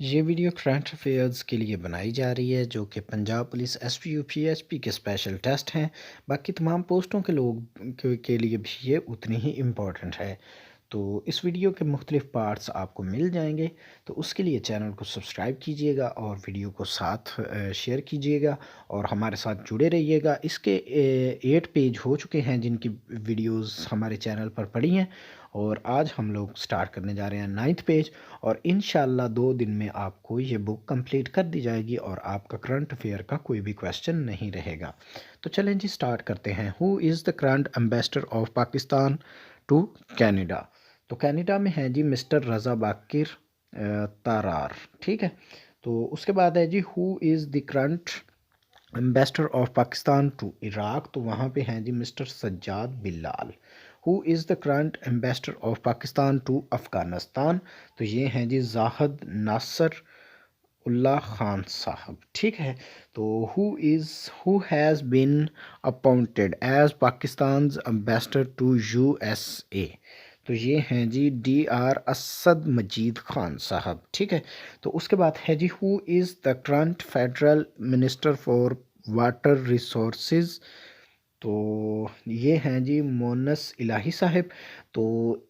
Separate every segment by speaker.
Speaker 1: یہ video current affairs کے لیے بنائی جا رہی ہے جو کہ Punjab police S P U P H P کے اسپیشل ٹیسٹ ہیں۔ باقی تمام پوسٹوں کے لوگ کے لیے بھی یہ اتنی ہی امپورٹنٹ ہے۔ تو اس ویڈیو کے مختلف پارٹس آپ کو مل جائیں گے، تو اس کے لیے چینل کو سبسکرائب کیجئے گا اور ویڈیو کو ساتھ شیئر کیجئے گا اور ہمارے ساتھ جڑے رہیے گا۔ اس کے 8 پیج ہو چکے ہیں جن کی ویڈیوز ہمارے چینل پر پڑی ہیں، اور آج ہم لوگ سٹارٹ کرنے جا رہے ہیں 9 پیج، اور انشاءاللہ 2 دن میں آپ کو یہ بک کمپلیٹ کر دی جائے گی اور آپ کا کرنٹ افیئر کا کوئی بھی کویسچن نہیں رہے گا۔ تو چلیں جی سٹارٹ کرتے ہیں۔ Who is the current ambassador of Pakistan to Canada? تو کینیڈا میں ہیں جی مسٹر رضا باکر تارار، ٹھیک ہے۔ تو اس کے بعد ہے جی who is the current ambassador of Pakistan to Iraq? تو وہاں پہ ہیں جی mister Sajjad Bilal. Who is the current ambassador of Pakistan to Afghanistan? تو یہ ہیں جی زاہد ناصر اللہ خان صاحب، ٹھیک ہے۔ تو who has been appointed as Pakistan's ambassador to U S A? تو یہ ہیں جی ڈی آر اسد مجید خان صاحب، ٹھیک ہے۔ تو اس کے بعد ہے جی who is the current federal minister for water resources? تو یہ ہیں جی مونس الہی صاحب۔ تو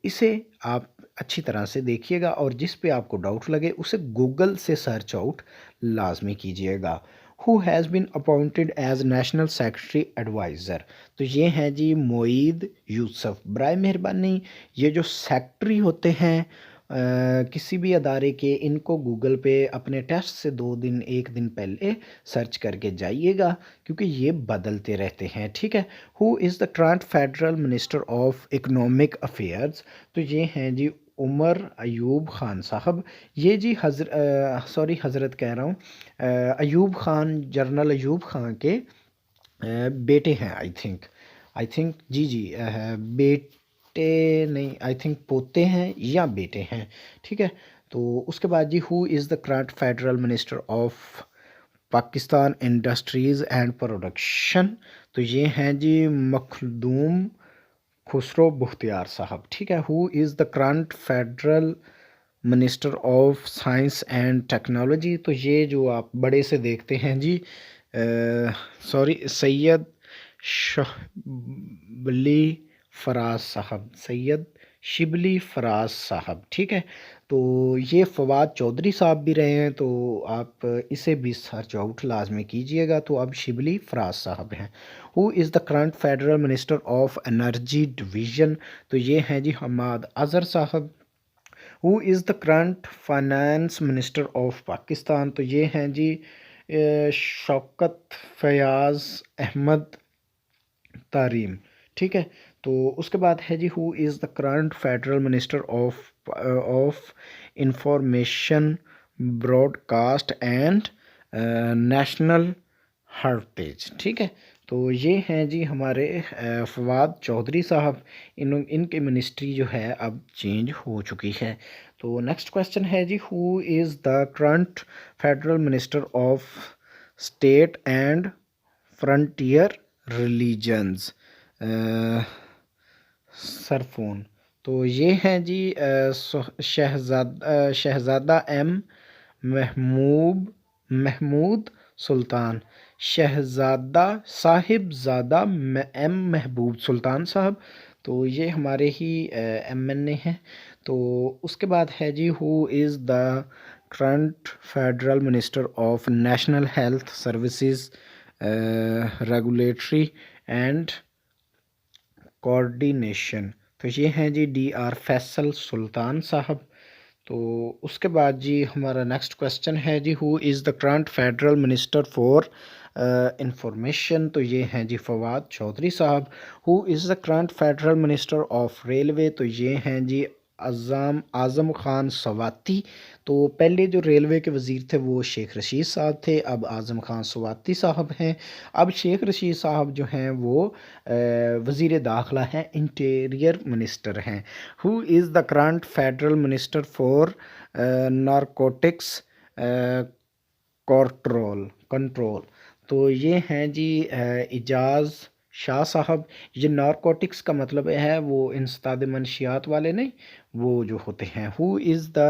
Speaker 1: اسے آپ اچھی طرح سے دیکھیے گا، اور جس پہ آپ کو ڈاؤٹ لگے اسے گوگل سے سرچ آؤٹ لازمی کیجیے گا۔ Who has been appointed as national secretary adviser? تو یہ ہیں جی معید یوسف۔ برائے مہربانی یہ جو سیکرٹری ہوتے ہیں کسی بھی ادارے کے، ان کو گوگل پہ اپنے ٹیسٹ سے 1 دن پہلے سرچ کر کے جائیے گا، کیونکہ یہ بدلتے رہتے ہیں، ٹھیک ہے۔ Who is the current federal minister of economic affairs? تو یہ ہیں جی عمر ایوب خان صاحب۔ یہ جی حضرت کہہ رہا ہوں، ایوب خان، جنرل ایوب خان کے بیٹے ہیں، آئی تھنک جی بیٹے نہیں، آئی تھنک پوتے ہیں یا بیٹے ہیں، ٹھیک ہے۔ تو اس کے بعد جی who is the current federal minister of Pakistan industries and production? تو یہ ہیں جی مخدوم خسرو بختیار صاحب، ٹھیک ہے۔ Who is the current federal minister of science and technology? تو یہ جو آپ بڑے سے دیکھتے ہیں جی سید شبلی فراز صاحب، سید شبلی فراز صاحب، ٹھیک ہے۔ تو یہ فواد چودھری صاحب بھی رہے ہیں، تو آپ اسے بھی سرچ آؤٹ لازمی کیجئے گا۔ تو اب شبلی فراز صاحب ہیں۔ Who is the current federal minister of energy division? تو یہ ہیں جی حماد اظہر صاحب۔ Who is the current finance minister of Pakistan? تو یہ ہیں جی شوکت فیاض احمد تاریم، ٹھیک ہے۔ تو اس کے بعد ہے جی who is the current federal minister of information broadcast and national heritage? ٹھیک ہے۔ تو یہ ہیں جی ہمارے فواد چودھری صاحب، ان کی منسٹری جو ہے اب چینج ہو چکی ہے۔ تو نیکسٹ کویسچن ہے جی who is the current federal minister of state and frontier religions? سرفون۔ تو یہ ہیں جی شہزادہ ایم محمود سلطان، شہزادہ صاحبزادہ ایم محبوب سلطان صاحب۔ تو یہ ہمارے ہی ایم این اے ہیں۔ تو اس کے بعد ہے جی who is the current federal minister of national health services regulatory and coordination? تو یہ ہیں جی ڈی آر فیصل سلطان صاحب۔ تو اس کے بعد جی ہمارا نیکسٹ کویسچن ہے جی who is the current federal minister for information? تو یہ ہیں جی فواد چودھری صاحب۔ Who is the current federal minister of railway? تو یہ ہیں جی اعظم خان سواتی۔ تو پہلے جو ریلوے کے وزیر تھے وہ شیخ رشید صاحب تھے، اب اعظم خان سواتی صاحب ہیں۔ اب شیخ رشید صاحب جو ہیں وہ وزیر داخلہ ہیں، انٹیریئر منسٹر ہیں۔ Who is the current federal minister for narcotics control? تو یہ ہیں جی اعجاز شاہ صاحب۔ یہ نارکوٹکس کا مطلب ہے وہ انسداد منشیات والے نہیں، وہ جو ہوتے ہیں۔ Who is the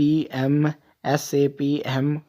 Speaker 1: PMSAPM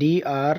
Speaker 1: DR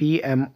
Speaker 1: PM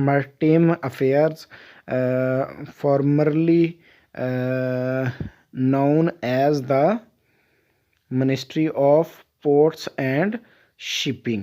Speaker 1: maritime affairs, formerly known as the Ministry of Ports and Shipping,